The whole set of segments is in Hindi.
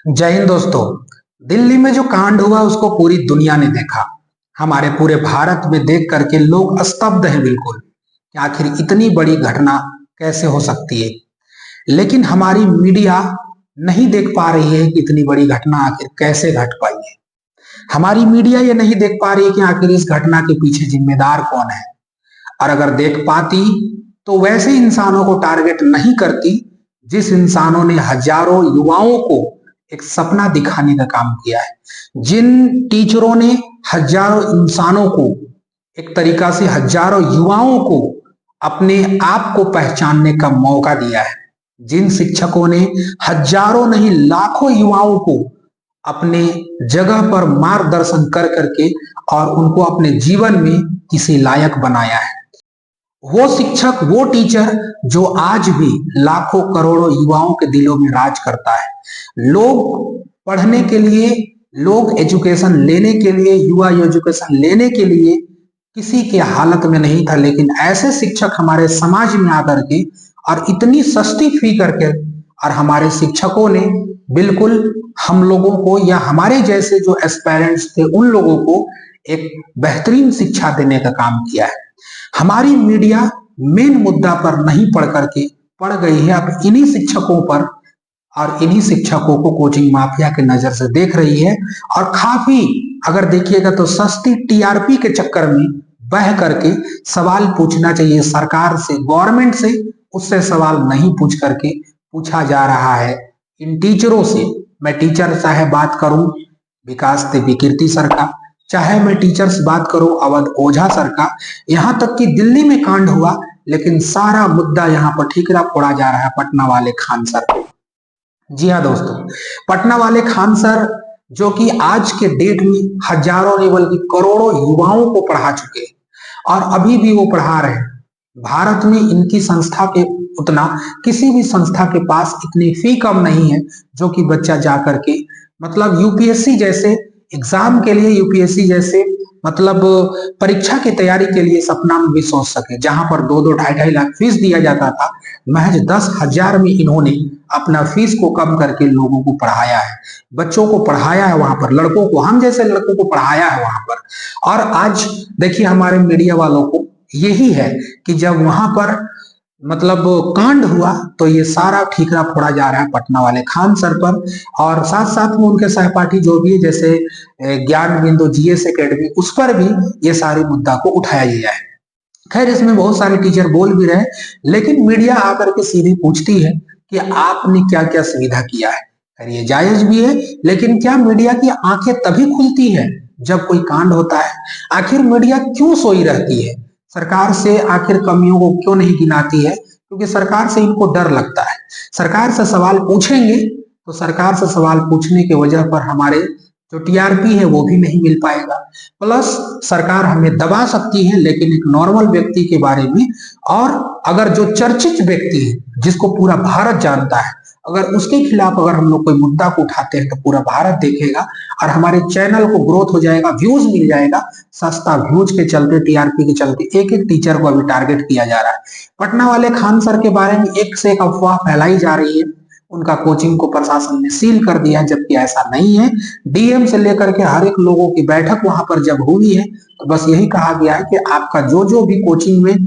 जय हिंद दोस्तों। दिल्ली में जो कांड हुआ उसको पूरी दुनिया ने देखा। हमारे पूरे भारत में देख करके लोग स्तब्ध हैं बिल्कुल कि आखिर इतनी बड़ी घटना कैसे हो सकती है। लेकिन हमारी मीडिया नहीं देख पा रही है कि इतनी बड़ी घटना आखिर कैसे घट पाई है। हमारी मीडिया ये नहीं देख पा रही है कि आखिर इस घटना के पीछे जिम्मेदार कौन है। और अगर देख पाती तो वैसे इंसानों को टारगेट नहीं करती जिस इंसानों ने हजारों युवाओं को एक सपना दिखाने का काम किया है। जिन टीचरों ने हजारों इंसानों को एक तरीका से हजारों युवाओं को अपने आप को पहचानने का मौका दिया है। जिन शिक्षकों ने हजारों नहीं लाखों युवाओं को अपने जगह पर मार्गदर्शन कर करके और उनको अपने जीवन में किसी लायक बनाया है। वो शिक्षक, वो टीचर जो आज भी लाखों करोड़ों युवाओं के दिलों में राज करता है। लोग पढ़ने के लिए, लोग एजुकेशन लेने के लिए, युवा एजुकेशन लेने के लिए किसी के हालत में नहीं था, लेकिन ऐसे शिक्षक हमारे समाज में आकर के और इतनी सस्ती फी करके और हमारे शिक्षकों ने बिल्कुल हम लोगों को या हमारे जैसे जो एस्पायरेंट्स थे उन लोगों को एक बेहतरीन शिक्षा देने का काम किया है। हमारी मीडिया मेन मुद्दा पर नहीं पढ़ करके पड़ गई है अब इन्हीं शिक्षकों पर, और इन्हीं शिक्षकों को कोचिंग माफिया के नजर से देख रही है। और काफी अगर देखिएगा तो सस्ती टीआरपी के चक्कर में बह करके सवाल पूछना चाहिए सरकार से, गवर्नमेंट से, उससे सवाल नहीं पूछ करके पूछा जा रहा है इन टीचरों से। मैं टीचर चाहे बात करूं विकास देवी कीर्ति सर का, चाहे मैं टीचर्स बात करूं अवध ओझा सर का, यहां तक कि दिल्ली में कांड हुआ लेकिन सारा मुद्दा यहां पर ठीकरा फोड़ा जा रहा है पटना वाले खान सर को। जी हाँ दोस्तों, पटना वाले खान सर जो कि आज के डेट में हजारों नहीं बल्कि करोड़ों युवाओं को पढ़ा चुके हैं और अभी भी वो पढ़ा रहे हैं। भारत में इनकी संस्था के उतना किसी भी संस्था के पास इतनी फी कम नहीं है जो कि बच्चा जा करके मतलब यूपीएससी जैसे एग्जाम के लिए, यूपीएससी जैसे मतलब परीक्षा की तैयारी के लिए सपना में भी सोच सके। जहां पर 2-2 ढाई-ढाई लाख फीस दिया जाता था, महज 10,000 में इन्होंने अपना फीस को कम करके लोगों को पढ़ाया है, बच्चों को पढ़ाया है, वहां पर लड़कों को, हम जैसे लड़कों को पढ़ाया है वहां पर। और आज देखिए हमारे मीडिया वालों को यही है कि जब वहां पर मतलब कांड हुआ तो ये सारा ठीकरा फोड़ा जा रहा है पटना वाले खान सर पर, और साथ साथ में उनके सहपाठी जो भी है जैसे ज्ञान बिंदु जीएस एकेडमी, उस पर भी ये सारे मुद्दा को उठाया गया है। खैर इसमें बहुत सारे टीचर बोल भी रहे, लेकिन मीडिया आकर के सीधे पूछती है कि आपने क्या क्या सुविधा किया है। खैर ये जायज भी है, लेकिन क्या मीडिया की आंखें तभी खुलती है जब कोई कांड होता है? आखिर मीडिया क्यों सोई रहती है? सरकार से आखिर कमियों को क्यों नहीं गिनाती है? क्योंकि सरकार से इनको डर लगता है। सरकार से सवाल पूछेंगे तो सरकार से सवाल पूछने की वजह पर हमारे जो टीआरपी है वो भी नहीं मिल पाएगा, प्लस सरकार हमें दबा सकती है लेकिन एक नॉर्मल व्यक्ति के बारे में, और अगर जो चर्चित व्यक्ति है जिसको पूरा भारत जानता है, अगर उसके खिलाफ अगर हम लोग कोई मुद्दा को उठाते हैं तो पूरा भारत देखेगा और हमारे चैनल को ग्रोथ हो जाएगा, व्यूज मिल जाएगा। सस्ता व्यूज के चलते, टीआरपी के चलते एक एक टीचर को अभी टारगेट किया जा रहा है। पटना वाले खान सर के बारे में एक से एक अफवाह फैलाई जा रही है, उनका कोचिंग को प्रशासन ने सील कर दिया, जबकि ऐसा नहीं है। डीएम से लेकर के हर एक लोगों की बैठक वहां पर जब हुई है तो बस यही कहा गया है कि आपका जो जो भी कोचिंग में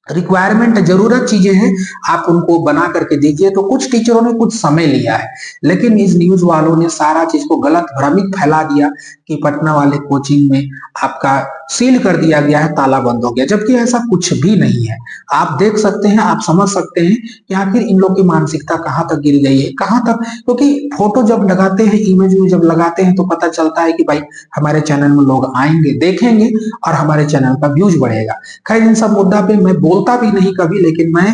रिक्वायरमेंट, जरूरत चीजें हैं, आप उनको बना करके दीजिए। तो कुछ टीचरों ने कुछ समय लिया है, लेकिन इस न्यूज वालों ने सारा चीज को गलत भ्रमित फैला दिया कि पटना वाले कोचिंग में आपका सील कर दिया गया है, ताला बंद हो गया, जबकि ऐसा कुछ भी नहीं है। आप देख सकते हैं, आप समझ सकते हैं कि आखिर इन लोग की मानसिकता कहां तक गिर गई है, कहां तक। क्योंकि फोटो जब लगाते हैं, इमेज में जब लगाते हैं तो पता चलता है कि भाई हमारे चैनल में लोग आएंगे, देखेंगे और हमारे चैनल का व्यूज बढ़ेगा। खैर इन सब मुद्दा पे मैं बोलता भी नहीं कभी, लेकिन मैं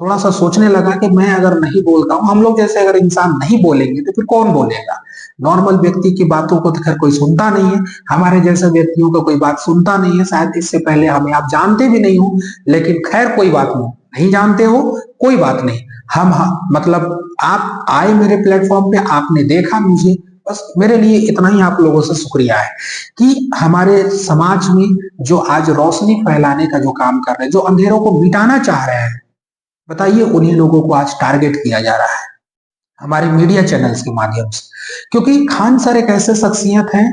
थोड़ा सा सोचने लगा कि मैं अगर नहीं बोलता हूं, हम लोग जैसे अगर इंसान नहीं बोलेंगे तो फिर कौन बोलेगा? नॉर्मल व्यक्ति की बातों को तो खैर कोई सुनता नहीं है, हमारे जैसे व्यक्तियों को कोई बात सुनता नहीं है। शायद इससे पहले हमें आप जानते भी नहीं हो, लेकिन खैर कोई बात नहीं, नहीं जानते हो कोई बात नहीं। मतलब आप आए मेरे प्लेटफॉर्म पे, आपने देखा मुझे, बस मेरे लिए इतना ही आप लोगों से शुक्रिया है कि हमारे समाज में जो आज रोशनी फैलाने का जो काम कर रहे हैं, जो अंधेरों को मिटाना चाह रहे हैं, बताइए उन्हीं लोगों को आज टारगेट किया जा रहा है हमारे मीडिया चैनल्स के माध्यम से। क्योंकि खान सर एक ऐसे शख्सियत हैं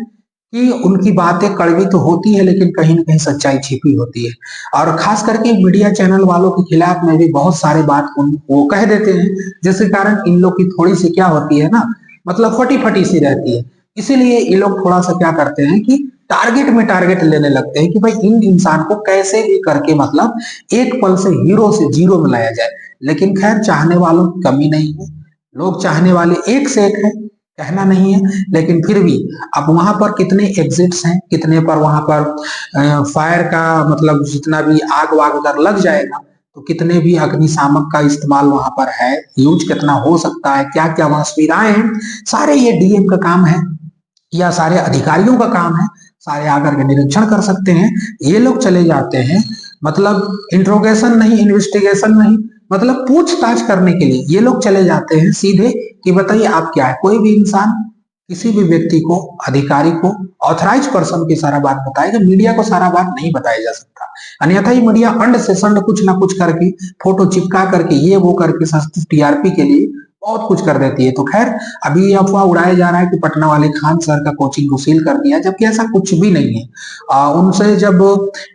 कि उनकी बातें कड़वी तो होती है लेकिन कहीं ना कहीं सच्चाई छिपी होती है। और खास करके मीडिया चैनल वालों के खिलाफ में भी बहुत सारे बात वो कह देते हैं, जिसके कारण इन लोग की थोड़ी सी क्या होती है ना, मतलब फटी फटी सी रहती है। इसीलिए ये लोग थोड़ा सा क्या करते हैं कि टारगेट में टारगेट लेने लगते हैं कि भाई इन इंसान को कैसे भी करके मतलब एक पल से हीरो से जीरो में लाया जाए। लेकिन खैर, चाहने वालों की कमी नहीं है, लोग चाहने वाले एक से एक है, कहना नहीं है। लेकिन फिर भी अब वहां पर कितने एग्जिट्स हैं, कितने पर वहां पर फायर का मतलब जितना भी आग वाग अगर लग जाएगा तो कितने भी अग्निशामक का इस्तेमाल वहां पर है, यूज कितना हो सकता है, क्या क्या वहां सुविधाएं हैं, सारे ये डीएम का काम है या सारे अधिकारियों का काम है। सारे आकर के निरीक्षण कर सकते हैं। ये लोग चले जाते हैं, मतलब इंट्रोगेशन नहीं, इन्वेस्टिगेशन नहीं, मतलब पूछताछ करने के लिए ये लोग चले जाते हैं सीधे कि बताइए आप क्या है। कोई भी इंसान किसी भी व्यक्ति को, अधिकारी को, ऑथराइज पर्सन की सारा बात बताएगा, मीडिया को सारा बात नहीं बताया जा सकता। अन्यथा ही मीडिया अंड से संड कुछ ना कुछ करके, फोटो चिपका करके, ये वो करके सस्ती टीआरपी के लिए बहुत कुछ कर देती है। तो खैर, अभी ये अफवाह उड़ाया जा रहा है कि पटना वाले खान सर का कोचिंग को सील कर दिया, जबकि ऐसा कुछ भी नहीं है। उनसे जब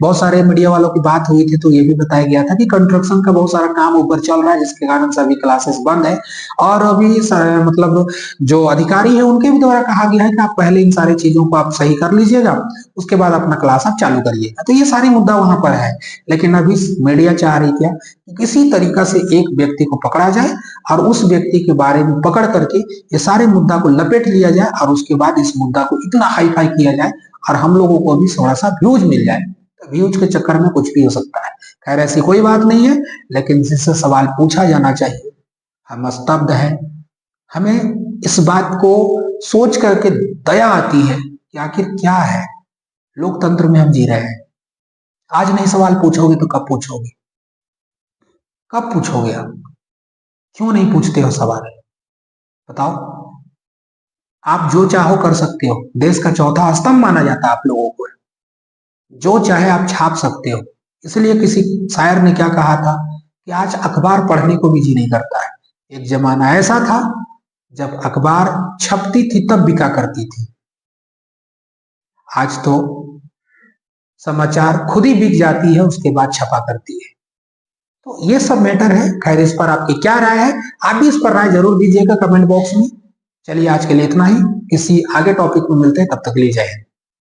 बहुत सारे मीडिया वालों की बात हुई थी तो ये भी बताया गया था कि कंस्ट्रक्शन का बहुत सारा काम ऊपर चल रहा है, जिसके कारण सभी क्लासेस बंद है। और अभी मतलब जो अधिकारी है उनके भी द्वारा कहा गया है कि आप पहले इन सारी चीजों को आप सही कर लीजिएगा, उसके बाद अपना क्लास आप चालू करिएगा। तो ये सारी मुद्दा वहां पर है। लेकिन अभी मीडिया चाह रही क्या कि किसी तरीका से एक व्यक्ति को पकड़ा जाए और उस व्यक्ति के बारे में पकड़ करके ये सारे मुद्दा को लपेट लिया जाए और उसके बाद इस मुद्दा को इतना हाई फाई किया जाए और हम लोगों को भी थोड़ा सा व्यूज मिल जाए। तो व्यूज के चक्कर में कुछ भी हो सकता है। खैर, ऐसी कोई बात नहीं है, लेकिन जिससे सवाल पूछा जाना चाहिए। हम स्तब्ध हैं। हमें इस बात को सोच करके दया आती है कि आखिर क्या है, लोकतंत्र में हम जी रहे हैं। आज नहीं सवाल पूछोगे तो कब पूछोगे? कब पूछोगे आप? क्यों नहीं पूछते हो सवाल? बताओ। आप जो चाहो कर सकते हो, देश का चौथा स्तंभ माना जाता है आप लोगों को। जो चाहे आप छाप सकते हो। इसलिए किसी शायर ने क्या कहा था कि आज अखबार पढ़ने को भी जी नहीं करता है। एक जमाना ऐसा था जब अखबार छपती थी तब बिका करती थी। आज तो समाचार खुद ही बिक जाती है, उसके बाद छपा करती है। तो ये सब मैटर है। खैर, इस पर आपकी क्या राय है? आप भी इस पर राय जरूर दीजिएगा कमेंट बॉक्स में। चलिए, आज के लिए इतना ही। किसी आगे टॉपिक में मिलते हैं, तब तक ले जाए।